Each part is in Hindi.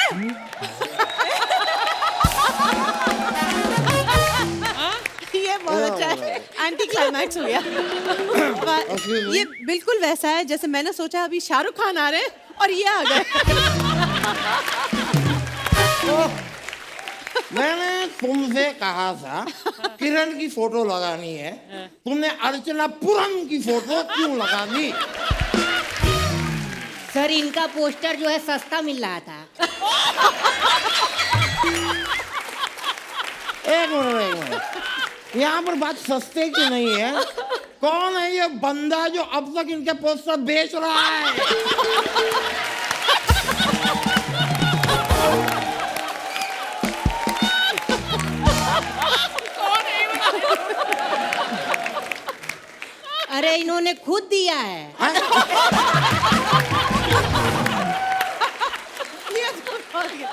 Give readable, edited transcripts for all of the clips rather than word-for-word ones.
ये बहुत अच्छा है, एंटी क्लाइमैक्स हो गया। ये बिल्कुल वैसा है जैसे मैंने सोचा अभी शाहरुख खान आ रहे हैं और ये आ गए। मैंने तुमसे कहा था किरण की फोटो लगानी है, तुमने अर्चना पुरम की फोटो क्यों लगा दी? सर इनका पोस्टर जो है सस्ता मिल रहा था। एक मिनट, यहाँ पर बात सस्ते की नहीं है। कौन है ये बंदा जो अब तक इनके पोस्टर बेच रहा है? अरे इन्होंने खुद दिया है।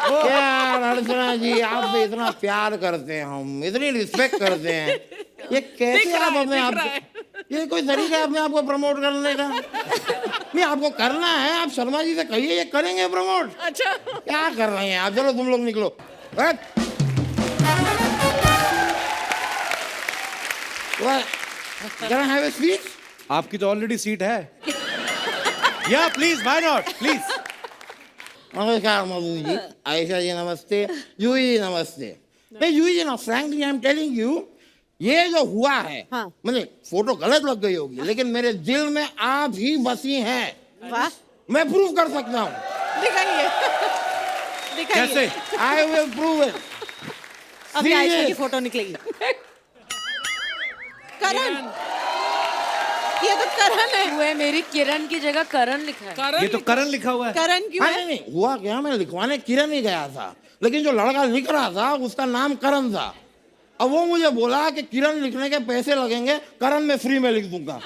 क्या अर्चना जी, आप भी इतना प्यार करते हैं, हम इतनी रिस्पेक्ट करते हैं, ये कैसे आप अपने आप, ये कोई तरीका है अपने आप को प्रमोट करने का? नहीं, आपको करना है, आप शर्मा जी से कहिए, ये करेंगे प्रमोट। अच्छा क्या कर रहे हैं आप? चलो तुम लोग निकलो। Can I have a seat? आपकी तो ऑलरेडी सीट है। या प्लीज, व्हाई नॉट, प्लीज। नमस्कार मधु जी, आयशा जी नमस्ते, यूही जी नमस्ते। मैं यूही जी ना, frankly I am telling you, ये जो हुआ है, हाँ। मुझे फोटो गलत लग गई होगी, लेकिन मेरे दिल में आप ही बसी हैं। वाह, मैं प्रूव कर सकता हूँ। दिखाइए दिखाइए। कैसे? I will prove it. अभी आयशा की फोटो निकलेगी। करण, ये तो करण है। हुए मेरी किरण की जगह करण लिखा है। ये तो करण लिखा हुआ है। करण क्यों है? नहीं, हुआ क्या, मैं लिखवाने किरण ही गया था, लेकिन जो लड़का लिख रहा था उसका नाम करण था। अब वो मुझे बोला कि किरण लिखने के पैसे लगेंगे, करण मैं फ्री में लिख दूंगा।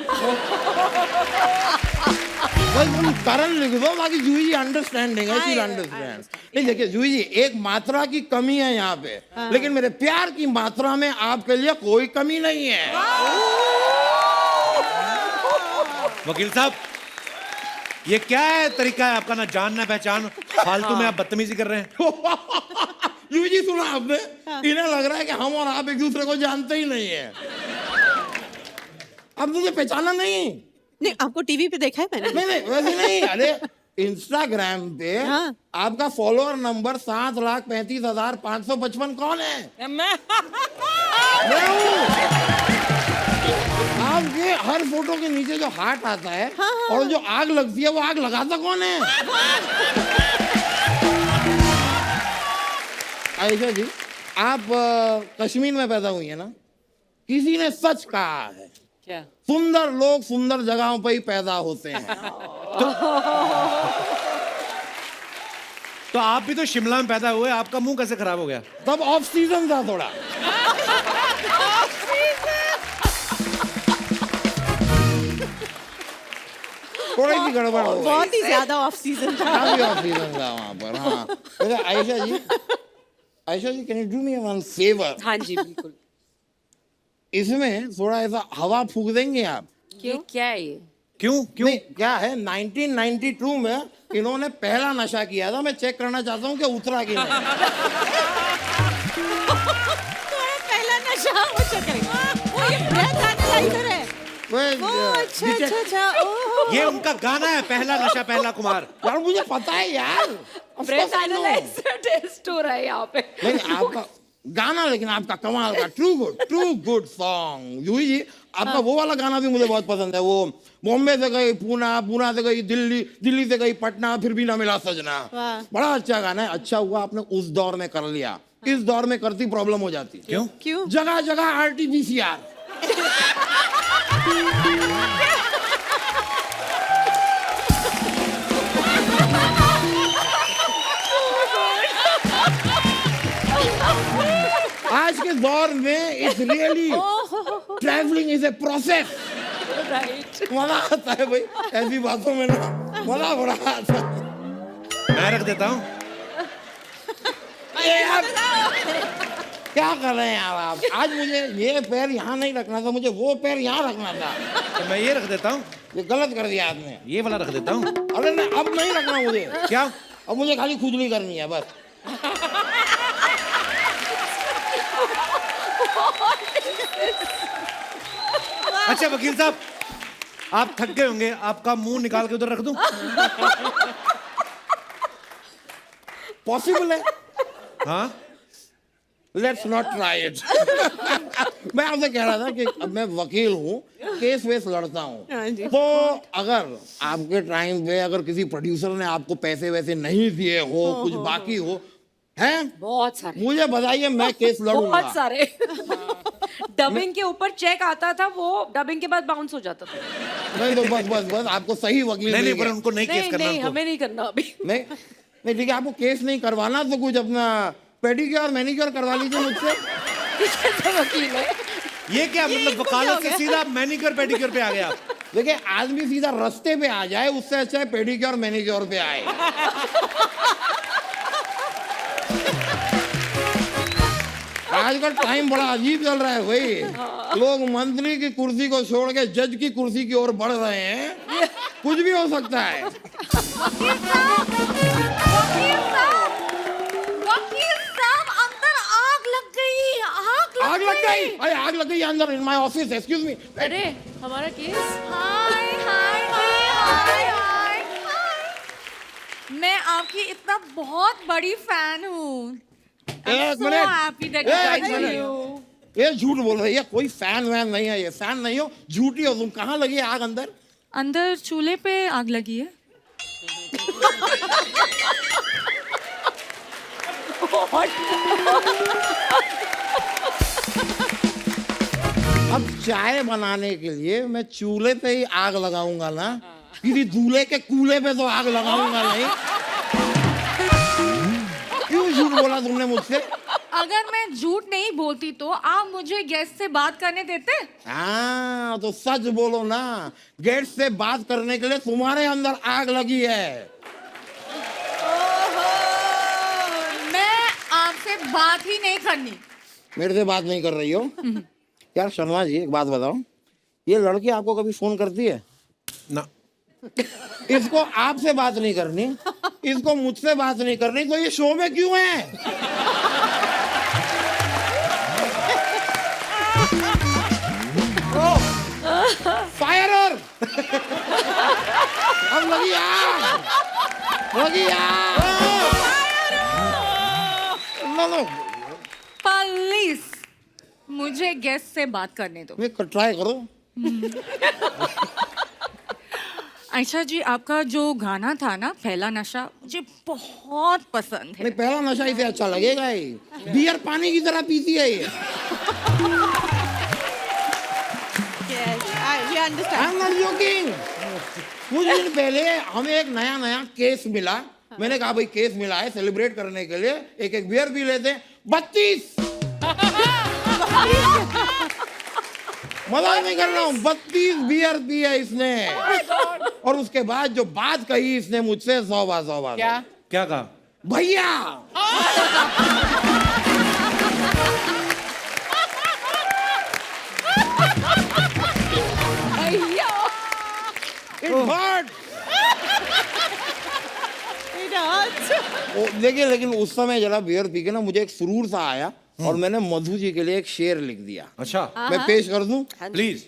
भाई तुम करण लिख दो, बाकी जूही जी अंडरस्टैंडिंग है, शी अंडरस्टैंड। नहीं देखिए जूही जी, एक मात्रा की कमी है यहाँ पे, लेकिन मेरे प्यार की मात्रा में आपके लिए कोई कमी नहीं है। वकील साहब, ये क्या है तरीका है आपका, ना जान ना पहचान, फालतू में आप बदतमीजी कर रहे हैं। जूही जी सुना आपने, इन्हें लग रहा है कि हम और आप एक दूसरे को जानते ही नहीं है। अब मुझे पहचाना नहीं। नहीं, आपको टीवी पे देखा है मैंने। नहीं वैसे नहीं, अरे इंस्टाग्राम पे हाँ। आपका फॉलोअर नंबर 7,35,555 कौन है? मैं हूँ। आपके हर फोटो के नीचे जो हार्ट आता है, हाँ, हाँ, और जो आग लगती है, वो आग लगाता कौन है? आयशा जी, आप कश्मीर में पैदा हुई है ना? किसी ने सच कहा है, क्या? सुंदर लोग सुंदर जगहों पर ही पैदा होते हैं। तो आप भी तो शिमला में पैदा हुए, आपका मुंह कैसे खराब हो गया? तब ऑफ सीजन था थोड़ा। थोड़ी सी गड़बड़ हो गई। बहुत ही ज्यादा ऑफ सीजन था। काफी ऑफ सीजन था वहाँ पर। हाँ, वैसे Aisha ji can you do me one favour? हाँ जी बिल्कुल। इसमें थोड़ा ऐसा हवा फूक देंगे आप? ये क्या है ये? क्यों क्यों? नहीं, क्या है, 1992 में इन्होंने पहला नशा किया था, मैं चेक करना चाहता हूँ कि उतरा कि नहीं। पहला नशा वो चक्कर। वो ये ब्रेथ एनालाइजर है। अच्छा। ओह। ये उनका गाना है, पहला नशा पहला कुमार। यार मुझे पता है यार। Of breath course I know। Analyser test हो रहा है यहाँ पे। नहीं आपका गाना, लेकिन आपका कमाल का ट्रू गुड सॉन्ग। यूही जी, आपका वो वाला गाना भी मुझे बहुत पसंद है, वो बॉम्बे से गई पूना, पूना से गई दिल्ली, दिल्ली से गई पटना, फिर भी ना मिला सजना। बड़ा अच्छा गाना है। अच्छा हुआ आपने उस दौर में कर लिया, इस दौर में करती प्रॉब्लम हो जाती। क्यों? जगह जगह RT-PCR। आज के दौर में it's really travelling is a process. मजा आता है भाई ऐसी बातों में ना, मजा बड़ा आता है। मैं रख देता हूँ। क्या कर रहे हैं यार आप? आज मुझे ये पैर यहाँ नहीं रखना था, मुझे वो पैर यहाँ रखना था। तो मैं ये रख देता हूँ। ये गलत कर दिया आपने। ये वाला रख देता हूँ। अरे नहीं, अब नहीं रखना मुझे। क्या? अब मुझे खाली खुजली करनी है बस। अच्छा वकील साहब, आप थक गए होंगे, आपका मुंह निकाल के उधर रख दूं? पॉसिबल है? हाँ, लेट्स नॉट ट्राई इट। मैं आपसे कह रहा था कि अब मैं वकील हूँ, केस वेस लड़ता हाँ जी। हूँ, तो अगर आपके टाइम पे अगर किसी प्रोड्यूसर ने आपको पैसे वैसे नहीं दिए हो, कुछ बाकी हो, हैं, बहुत सारे, मुझे बताइए, मैं केस लड़ूंगा। बहुत सारे। डबिंग के ऊपर चेक आता था, वो डबिंग के बाद बाउंस हो जाता था। नहीं तो बस आपको सही वकील नहीं मिल नहीं, पर गया। उनको नहीं केस नहीं करना नहीं, उनको। हमें नहीं करना अभी। नहीं नहीं, ठीक है, आपको केस नहीं करवाना तो कुछ अपना पेडिक्योर और मैनिक्योर करवा लीजिए मुझसे। कैसा वकील है? ये क्या मतलब, वकालत से सीधा मैनिक्योर पेडिक्योर पे आ गया आप? देखिए, आदमी सीधा रास्ते पे आ जाए, उससे अच्छा है पेडिक्योर मैनिक्योर पे आए। आजकल टाइम बड़ा अजीब चल रहा है भाई। लोग मंत्री की कुर्सी को छोड़ के जज की कुर्सी की ओर बढ़ रहे हैं। कुछ भी हो सकता है। वकील साहब, अंदर आग लग गई, आग लग गई? अरे आग लग गई अंदर, in my office, excuse me. अरे हमारा केस। हाय हाय हाय हाय हाय। मैं आपकी इतना बहुत बड़ी फैन हूँ। एक So मिनट, happy that एक you guys मिनट। are ये झूठ बोल रही है, कोई फैन वैन नहीं है, ये फैन नहीं हो, झूठी हो तुम। कहाँ लगी है आग अंदर? अंदर चूल्हे पे आग लगी है। अब चाय बनाने के लिए मैं चूल्हे पे ही आग लगाऊंगा ना, किसी दूल्हे के कूल्हे पे तो आग लगाऊंगा नहीं। क्यों झूठ बोला तुमने मुझसे? अगर मैं झूठ नहीं बोलती तो आप मुझे गेस्ट से बात करने देते? हाँ, तो सच बोलो ना। गेट से बात करने के लिए तुम्हारे अंदर आग लगी है। मैं आपसे बात ही नहीं करनी। मेरे से बात नहीं कर रही हो? यार शर्मा जी, एक बात बताओ, ये लड़की आपको कभी फोन करती है? ना। इसको आपसे बात नहीं करनी, इसको मुझसे बात नहीं करनी, तो ये शो में क्यों है? फायर! अब लगी आग, लगी आग। लो, प्लीज मुझे गेस्ट से बात करने दो। ट्राई करो। आयशा जी, आपका जो गाना था ना, पहला नशा, मुझे बहुत पसंद है। नहीं, पहला नशा इसे अच्छा लगेगा ही। बियर पानी की तरह पीती है ये। Yes, we understand. I'm not joking. कुछ दिन पहले हमें एक नया केस मिला। मैंने कहा भाई केस मिला है, सेलिब्रेट करने के लिए एक बियर पी लेते हैं। 32 मजाक नहीं कर रहा हूँ, 32 बियर पी है इसने। और उसके बाद जो बात कही इसने मुझसे, 100 बात। क्या कहा? भैया। It hurt. It hurts. देखिए, लेकिन उस समय जरा बियर पी के ना मुझे एक सुरूर सा आया और मैंने मधु जी के लिए एक शेर लिख दिया। अच्छा, मैं पेश कर दूं? प्लीज।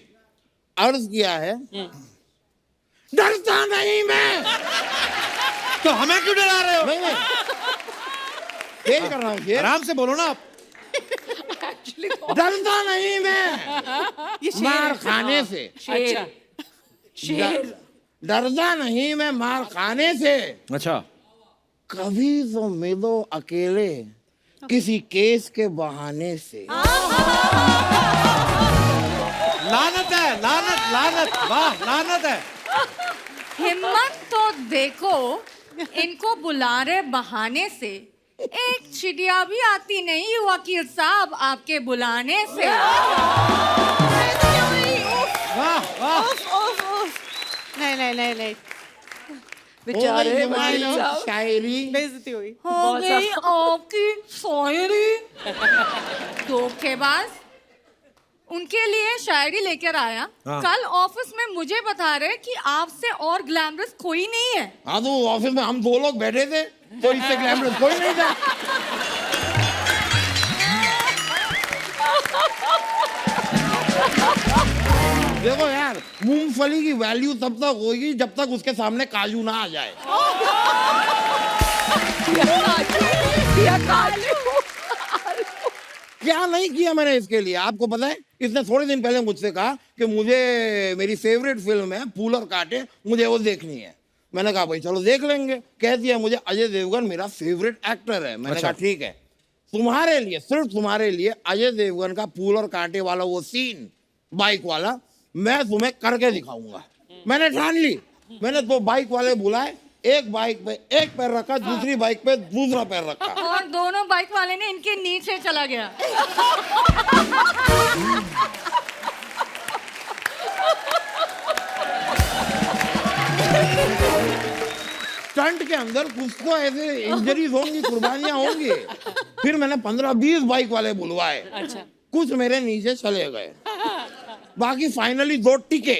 अर्ज किया है, डरता नहीं मैं। तो हमें क्यों डरा रहे हो? नहीं, पेश कर रहा हूँ शेर। आराम से बोलो ना आप। डरता नहीं मैं ये शेर मार है। खाने से। शेर। शेर। डरता नहीं मैं मार खाने से, अच्छा, कभी तो मिलो अकेले किसी केस के बहाने से। लानत है, लानत, वाह, लानत है। हिम्मत तो देखो, इनको बुला रहे बहाने से। एक चिड़िया भी आती नहीं वकील साहब आपके बुलाने से। वाह। उफ। नहीं। बेचारे हो गई तुम्हारी वकील साहब। शायरी। बेइज्जती हुई। हो गई आपकी शायरी। धोखेबाज, उनके लिए शायरी लेकर आया। हाँ। कल ऑफिस में मुझे बता रहे कि आपसे और ग्लैमरस कोई नहीं है। हाँ, तो ऑफिस में हम 2 लोग बैठे थे, तो इससे ग्लैमरस कोई नहीं था। देखो यार, मूंगफली की वैल्यू तब तक होगी जब तक उसके सामने काजू ना आ जाए। क्या नहीं किया मैंने इसके लिए, आपको पता है? इसने थोड़े दिन पहले मुझसे कहा कि मुझे मेरी फेवरेट फिल्म है फूल और कांटे, मुझे वो देखनी है। मैंने कहा भाई चलो देख लेंगे। कह दिया मुझे अजय देवगन मेरा फेवरेट एक्टर है। मैंने कहा ठीक है, तुम्हारे लिए, सिर्फ तुम्हारे लिए अजय देवगन का फूल और कांटे वाला वो सीन, बाइक वाला, मैं तुम्हें करके दिखाऊंगा। मैंने ठान ली। मैंने तो बाइक वाले बुलाए, एक बाइक पे एक पैर रखा, दूसरी बाइक पे दूसरा पैर रखा, और दोनों बाइक वाले ने इनके नीचे चला गया। स्टंट के अंदर कुछ तो ऐसे इंजरीज होंगी, कुर्बानियां होंगी। फिर मैंने 15-20 बाइक वाले बुलवाए। अच्छा। कुछ मेरे नीचे चले गए, बाकी फाइनली 2 टिके।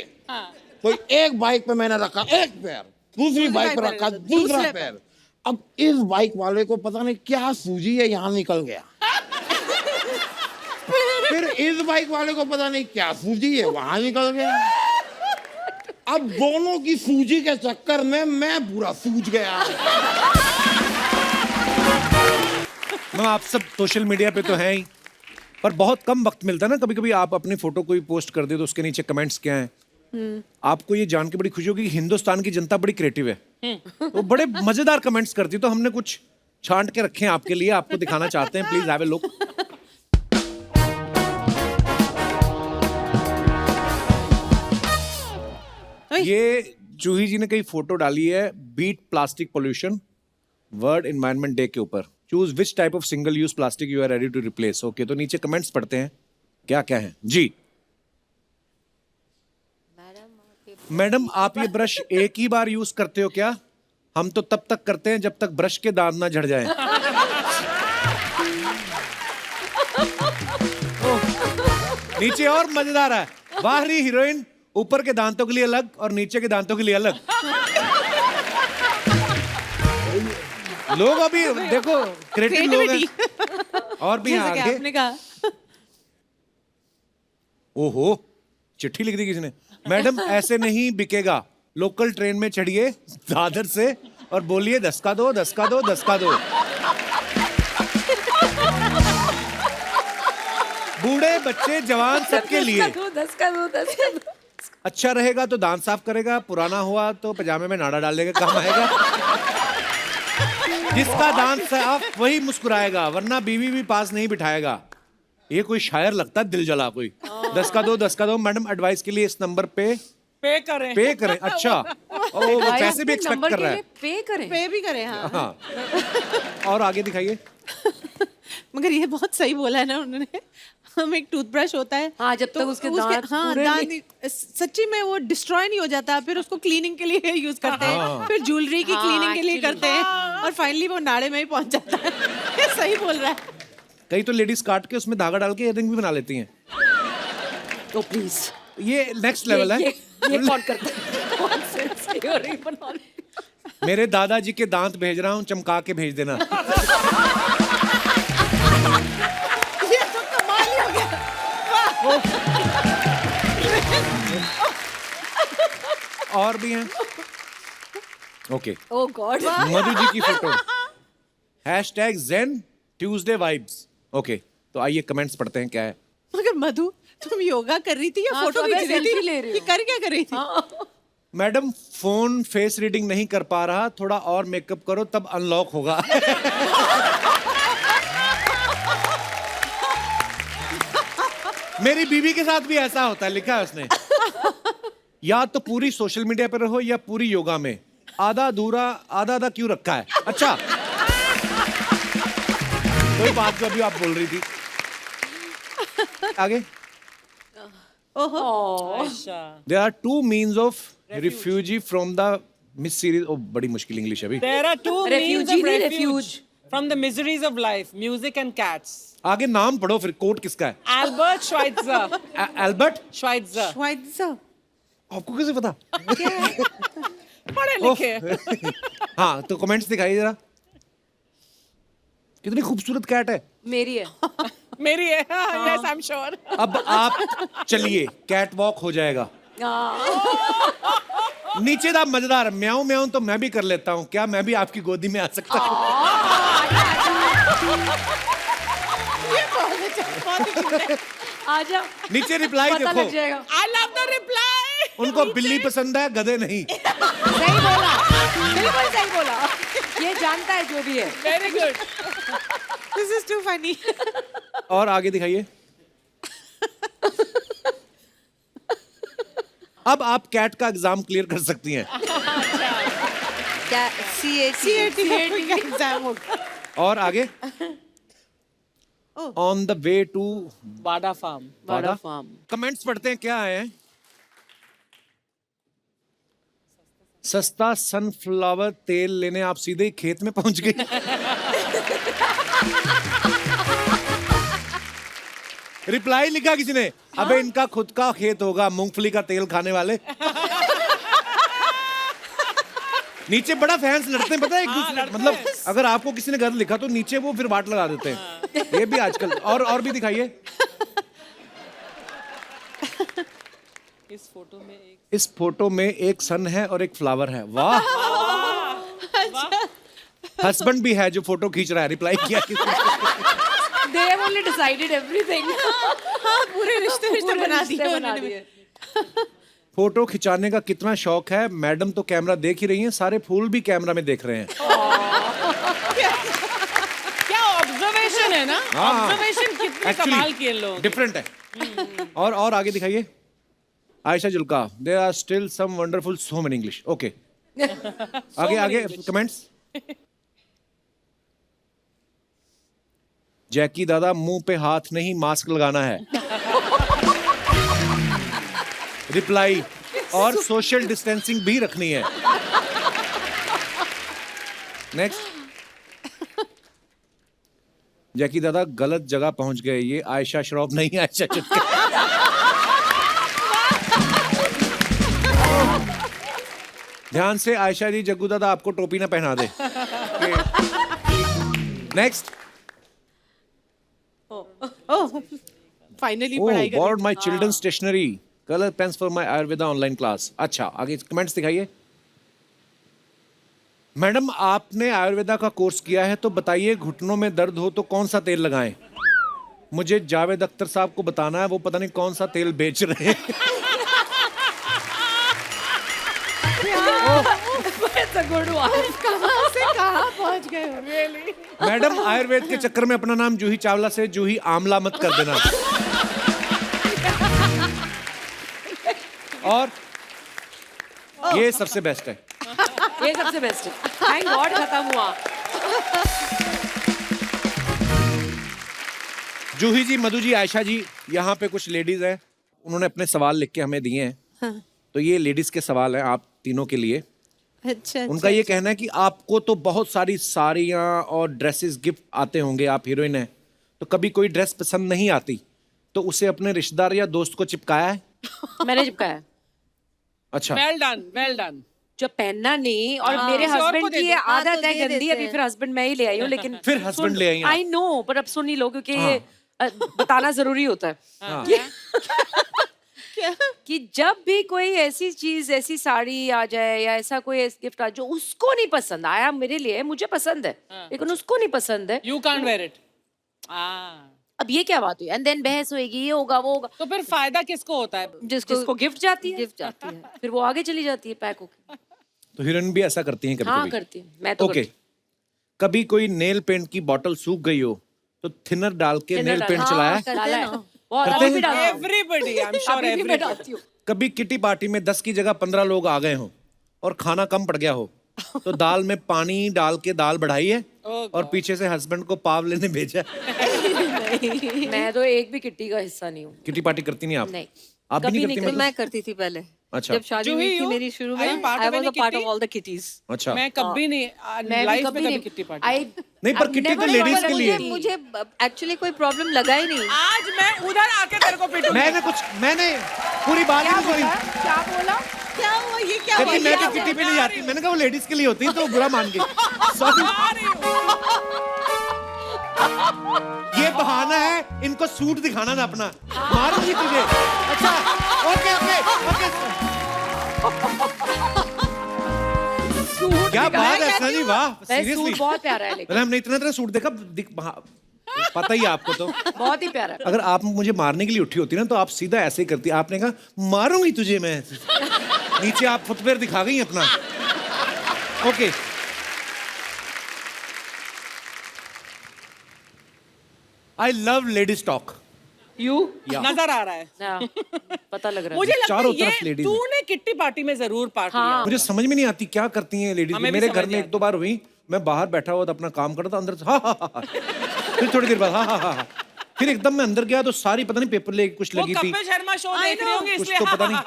तो एक बाइक पे मैंने रखा एक पैर, दूसरी बाइक पे रखा दूसरा पैर। अब इस बाइक वाले को पता नहीं क्या सूजी है, यहाँ निकल गया। फिर इस बाइक वाले को पता नहीं क्या सूजी है, वहां निकल गया। अब दोनों की सूजी के चक्कर में मैं पूरा सूज गया। मैम आप सब सोशल मीडिया पे तो हैं ही, पर बहुत कम वक्त मिलता है ना, कभी कभी आप अपनी फोटो कोई पोस्ट कर दे तो उसके नीचे कमेंट्स क्या हैं। आपको ये जान के बड़ी खुशी होगी कि हिंदुस्तान की जनता बड़ी क्रिएटिव है, वो बड़े मजेदार कमेंट्स करती है। तो हमने कुछ छांट के रखे हैं आपके लिए, आपको दिखाना चाहते हैं। Please have a look. ये जूही जी ने कई फोटो डाली है, beat plastic pollution world environment day के ऊपर। Choose which type of single use plastic you are ready to replace. Okay, तो नीचे कमेंट्स पढ़ते हैं क्या क्या है जी। मैडम आप ये ब्रश एक ही बार यूज करते हो क्या? हम तो तब तक करते हैं जब तक ब्रश के दांत ना झड़ जाएं। नीचे और मजेदार है, बाहरी हीरोइन, ऊपर के दांतों के लिए अलग और नीचे के दांतों के लिए अलग। लोग अभी देखो क्रिएटिव लोग हैं। और भी हैं आगे। आपने कहा ओहो, चिट्ठी लिख दी किसी ने। मैडम ऐसे नहीं बिकेगा, लोकल ट्रेन में चढ़िए दादर से और बोलिए 10 का दो, 10 का दो, 10 का दो। बूढ़े बच्चे जवान सबके लिए। 10 का दो, 10 का दो। अच्छा रहेगा तो दांत साफ करेगा, पुराना हुआ तो पजामे में नाड़ा डाल देगा, काम आएगा। जिसका दांत साफ वही मुस्कुराएगा, वरना बीवी भी पास नहीं बिठाएगा। ये कोई शायर लगता है, दिल जला कोई। 10 का दो, 10 का दो। मैडम एडवाइस के लिए इस नंबर पे पे करें। अच्छा, वो पैसे भी एक्सपेक्ट कर रहा है। पे भी करें। हाँ, हाँ। और आगे दिखाइए। मगर ये बहुत सही बोला है ना उन्होंने। हम एक टूथब्रश होता है, हाँ, जब तक उसके दांत पूरे दांत सच्ची में वो डिस्ट्रॉय नहीं हो जाता, फिर उसको क्लीनिंग के लिए यूज करते हैं, फिर ज्वेलरी की क्लीनिंग के लिए करते हैं, और फाइनली वो नाड़े में ही पहुंच जाता है। ये सही बोल रहा है। कई तो लेडीज काट के उसमें धागा डाल के इयररिंग भी बना लेती हैं। तो प्लीज ये नेक्स्ट लेवल है। ये कौन करता है? कौन से earring बना ले? मेरे दादाजी के दांत भेज रहा हूँ, चमका के भेज देना। ये तो कमाल ही हो गया। और भी हैं। Okay, Oh God. Madhu ji की photo, #Zen Tuesday Vibes। Okay, तो आइए कमेंट्स पढ़ते हैं क्या है। मगर मधु, तुम योगा कर रही थी या हाँ, फोटो तो खींच मैं रही थी? selfie ले रही हूँ। ये कर क्या कर रही थी? मैडम फोन फेस रीडिंग नहीं कर पा रहा, थोड़ा और मेकअप करो तब अनलॉक होगा। मेरी बीवी के साथ भी ऐसा होता है, लिखा है उसने। या तो पूरी सोशल मीडिया पर रहो या पूरी योगा में, आधा अधूरा आधा आधा क्यों रखा है। अच्छा, कोई बात जो अभी आप बोल रही थी। आगे। There are 2 means of refugee from the Miss Series। Oh, बड़ी मुश्किल इंग्लिश अभी। There are 2 means Refugee of नहीं, refuge refuge. from the miseries of life: music and cats. आगे नाम पढ़ो फिर, कोट किसका है? Albert Schweitzer. एल्बर्ट। Schweitzer. आपको कैसे पता? पढ़े लिखे। हाँ, तो कमेंट्स दिखाइए जरा। कितनी खूबसूरत कैट है। मेरी है। Meri hai. Yes, I'm sure. अब आप चलिए, कैट वॉक हो जाएगा। नीचे दा मजेदार म्याऊं म्याऊं तो मैं भी कर लेता हूँ, क्या मैं भी आपकी गोदी में आ सकता हूँ? आजा। नीचे रिप्लाई पता लग देखो, जाएगा। I love the reply. उनको बिल्ली पसंद है, गधे नहीं। सही बोला, बिल्कुल सही बोला। ये जानता है जो भी है। Very good. This is too funny. और आगे दिखाइए। अब आप कैट का एग्जाम क्लियर कर सकती हैं। क्या CAT का एग्जाम होगा। और आगे on the way to Bada farm. Bada farm. Comments पढ़ते हैं, क्या आए हैं? सस्ता सनफ्लावर तेल लेने आप सीधे ही खेत में पहुंच गए। रिप्लाई लिखा किसी ने, अबे इनका खुद का खेत होगा, मूंगफली का तेल खाने वाले। नीचे बड़ा फैंस लड़ते हैं, पता है एक दूसरे, मतलब अगर आपको किसी ने गलत लिखा तो नीचे वो फिर वाट लगा देते हैं। ये भी आजकल। और भी दिखाइए। इस फोटो में एक इस फोटो में एक सन है और एक फ्लावर है। वाह। हस्बैंड भी है जो फोटो खींच रहा है, रिप्लाई किया किसी ने। They have only decided everything. पूरे रिश्ते बना दिए उन्होंने। फोटो खिंचाने का कितना शौक है, मैडम तो कैमरा देख ही रही हैं, सारे फूल भी कैमरा में देख रहे हैं। क्या ऑब्जर्वेशन है ना? ऑब्जर्वेशन कितने कमाल किए लोग। डिफरेंट है। और आगे दिखाइए। Ayesha Jhulka, there are still some wonderful so many English. Okay, आगे कमेंट्स। जैकी दादा, मुंह पे हाथ नहीं मास्क लगाना है। रिप्लाई, और सोशल डिस्टेंसिंग भी रखनी है। नेक्स्ट। जैकी दादा, गलत जगह पहुंच गए, ये आयशा श्रॉफ नहीं, आयशा जुल्का। ध्यान से आयशा जी, जग्गू दादा आपको टोपी ना पहना दे। नेक्स्ट। फाइनली Oh, पढ़ाई borrowed my children's stationery, color pens for my Ayurveda online class. अच्छा, आगे कमेंट्स दिखाइए। मैडम, आपने आयुर्वेदा का कोर्स किया है तो बताइए, घुटनों में दर्द हो तो कौन सा तेल लगाएं? मुझे जावेद अख्तर साहब को बताना है, वो पता नहीं कौन सा तेल बेच रहे हैं। That's a good one. कहाँ से कहाँ पहुँच गए हो? मैडम, आयुर्वेद के चक्कर में अपना नाम जूही चावला से जूही आमला मत कर देना। और ये सबसे बेस्ट है। ये सबसे बेस्ट है। थैंक गॉड खत्म हुआ। जूही जी, मधु जी, आयशा जी, यहाँ पे कुछ लेडीज हैं, उन्होंने अपने सवाल लिख के हमें दिए हैं। तो ये लेडीज के सवाल हैं आप तीनों के लिए। अच्छा। उनका ये कहना है कि आपको तो बहुत सारी साड़ियाँ और ड्रेसेस गिफ्ट आते होंगे, आप हीरोइन हैं, तो कभी कोई ड्रेस पसंद नहीं आती तो उसे अपने रिश्तेदार या दोस्त को चिपकाया है? मैंने चिपकाया। अच्छा। Well done, well done. जो पहनना नहीं, और मेरे किसी और को हस्बैंड दे की दो। ये हाँ, आदत तो है दे गंदी, देते अभी हैं। फिर हस्बैंड मैं ही ले आई हूँ, लेकिन फिर husband ले आई हैं आप। आई नो, पर अब सुन ही लो क्योंकि ये बताना जरूरी होता है। कि जब भी कोई ऐसी चीज, ऐसी साड़ी आ जाए या ऐसा कोई गिफ्ट आ जो उसको नहीं पसंद आया, मेरे लिए मुझे पसंद है लेकिन उसको नहीं पसंद है, You can't wear it. अब ये क्या बात हुई? एंड देन बहस होएगी, ये होगा वो होगा। तो फिर फायदा किसको होता है? जिसको गिफ्ट जाती है, गिफ्ट जाती है। फिर वो आगे चली जाती है पैक होके। तो हीरोइन भी ऐसा करती हैं कभी हाँ कभी? करती हूँ मैं तो। ओके। कभी कोई नेल पेंट की बोतल सूख गई हो तो थिनर डाल के Thinner नेल डाल- पेंट हाँ, चलाया है? डाला है। बहुत करते अभी भी हैं? डालती हूँ। Everybody, I'm sure अभी भी मैं everybody. डालती हूँ। कभी किटी पार्टी में 10 की जगह 15 लोग आ गए हो और खाना कम पड़ गया हो तो दाल में पानी डाल के दाल बढ़ाई है और पीछे से हस्बैंड को पाव लेने भेजा है? मैं तो एक भी किट्टी का हिस्सा नहीं हूँ। किटी पार्टी करती नहीं आप? नहीं, आप भी कभी नहीं नहीं करती? करी। मतलब? मैं करती थी पहले, अच्छा। जब शादी हुई थी मेरी शुरू में। Are you part I of was any a part kitty? of all the kitties. अच्छा। मैं कभी नहीं, मैं लाइफ भी में कभी कभी नहीं। Kitty party. नहीं, पर किट्टी तो लेडीज के लिए है। मुझे एक्चुअली कोई प्रॉब्लम लगा ही नहीं। आज मैं उधर आके तेरे को पिटूंगी। मैंने पूरी बात ही नहीं सुनी। क्या बोला? क्या हुआ? ये क्या कहती हुआ? मैं तो किट्टी पे नहीं जाती। मैंने कहा वो लेडीज के लिए होती है तो बुरा मान गई। सॉरी। ये बहाना है इनको सूट दिखाना ना अपना, मारूंगी तुझे। अच्छा ओके ओके ओके। क्या बात है सना जी, वाह सीरियसली सूट बहुत प्यारा है, लेकिन हमने इतना सूट देखा पता ही है आपको तो। बहुत ही प्यारा है। अगर आप मुझे मारने के लिए उठी होती ना तो आप सीधा ऐसे ही करती, आपने कहा मारूंगी तुझे मैं। नीचे आप फुटवेयर दिखा गई अपना। Okay I love ladies talk. You नजर आ रहा है, हाँ, पता लग रहा है। मुझे लगता चारों है तरफ ये ladies हैं। तूने किट्टी पार्टी में जरूर पार्टी हाँ। मुझे समझ में नहीं आती क्या करती हैं लेडीज। हमें भी मेरे समझ घर में नहीं एक दो बार हुई, मैं बाहर बैठा हुआ था अपना काम कर रहा था, अंदर से हा। फिर थोड़ी देर बाद हा। फिर एकदम मैं अंदर गया तो सारी पता नहीं पेपर लेके कुछ वो लगी थी, कपिल शर्मा शो देख रही होंगी कुछ इसलिए तो पता नहीं।